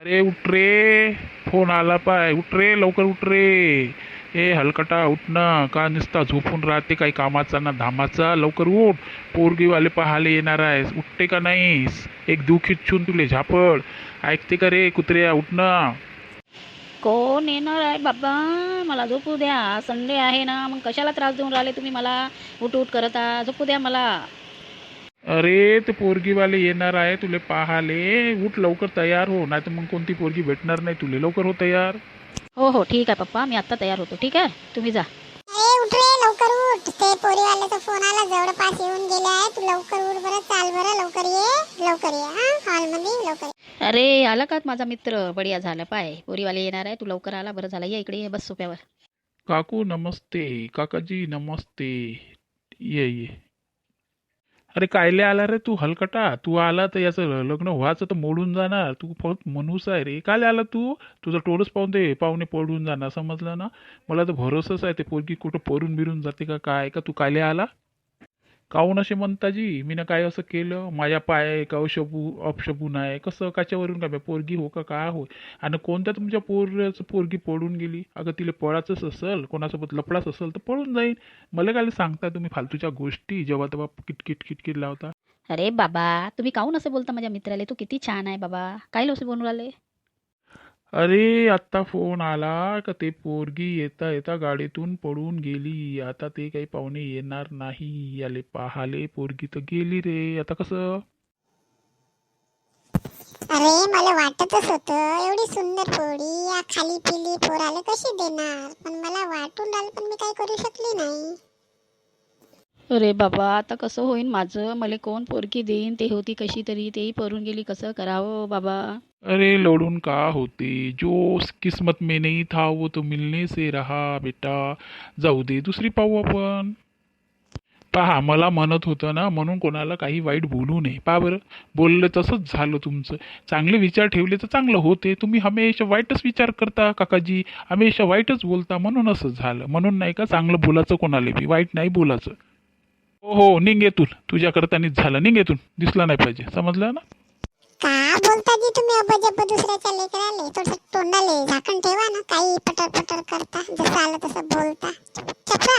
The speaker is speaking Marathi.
अरे उठ रे. फोन आला पाय. उठ रे लवकर उठ रे. ए हलकटा उठ ना. का नुसता झोपून राहते, काही कामाचा ना धामाचा. लवकर उठ. पोरगीवाले पाहायला येणार आहेस. उठते का नाहीस? एक देऊ खिचून तुले झापड. ऐकते का रे कुत्र्या? उठ ना. कोण येणार आहे बाबा? मला झोपू द्या. संडे आहे ना, मग कशाला त्रास देऊन राहिले तुम्ही मला? उठ उठ करता. झोपू द्या मला. अरे ते पोरगीवाले येणार आहे तुले पाहाले. उठ लवकर तयार हो, नाही तर मग कोणती पोरगी भेटणार नाही तुले. लवकर हो तयार. हो हो ठीक आहे पप्पा, मी आत्ता तयार होतो. ठीक आहे, तुम्ही जा. अरे उठ रे लवकर उठ. ते पोरीवाल्याचा फोन आला, जवळपास येऊन गेले आहे. तू लवकर उठ बरं, चाल बरं, लवकर ये लवकर ये. हा हॉलमध्ये लवकर ये. अरे आला का माझा मित्र? बढिया झालं. पाय पोरीवाले येणार आहे, तू लवकर आला, बरं झालं. ये इकडे, ये बस सोप्यावर. काकू नमस्ते. काकाजी नमस्ते. ये ये. अरे कायले आला रे तू हलकटा? तू आला तर याचं लग्न व्हायचं तर मोडून जाणार. तू फक्त मनूस आहे रे. कायले आला तू? तुझं टोळच पाहून दे पाहुणे पडून जाणार, समजलं ना? मला तर भरोसाच आहे ते पोरगी कुठं पडून बिरून जाते का काय. का तू कायले आला? काहून असे म्हणता जी? मी ना काय असं केलं? माझ्या पाय का अपशबून आहे कसं? काच्यावरून काय पोरगी हो का काय हो? आणि कोणत्या तुमच्या पोरगी पडून गेली? अगं तिला पळाचंच असेल, कोणासोबत लपडाच असेल तर पळून जाईन. मला काय सांगता तुम्ही फालतूच्या गोष्टी, जेव्हा तेव्हा किटकिट किटकिट लावता. अरे बाबा, तुम्ही काहून असं बोलता माझ्या मित्राले? तू किती छान आहे बाबा. काय लोसे बनवून राहिले? अरे आत्ता फोन आला का ते पोरगी येता येता गाडीतून पडून गेली. आता ते काही पाहुणे येणार नाही याले पाहाले. पोरगी तर गेली रे. आता कसं? अरे मला वाटतच होतं, एवढी सुंदर पोरी या खाली पिली पोराला कशी देणार, पण मला वाटून राहिलं, पण मी काही करू शकली नाही. अरे बाबा, आता कसं होईन माझं? मला कोण पोरगी देईन? ते होती कशी तरी, तेही पळून गेली. कसं करावं बाबा? अरे लढून का होते? जो किस्मत में नहीं था वो तो मिलने से रहा बेटा. जाऊ दे, दुसरी पाहू आपण. पहा मला म्हणत होतं ना, म्हणून कोणाला काही वाईट बोलू नये. पहा बरं, बोललं तसंच झालं तुमचं. चांगले विचार ठेवले तर चांगलं होते. तुम्ही हमेशा वाईटच विचार करता काकाजी. हमेशा वाईटच बोलता, म्हणून असं झालं. म्हणून नाही का चांगलं बोलायचं कोणाला बी, वाईट नाही बोलायचं. हो हो, निघ येतून. तुझ्या करतानीच झालं. निघ येतून. दिसला नाही पाहिजे, समजलं ना? का बोलता जी तुम्ही अबजब दुसऱ्याच्या लेकराले? थोडस तोंडाले झाकण ठेवा ना, काही पटर पटर करता, जसं आलं तसं बोलता. चपरा.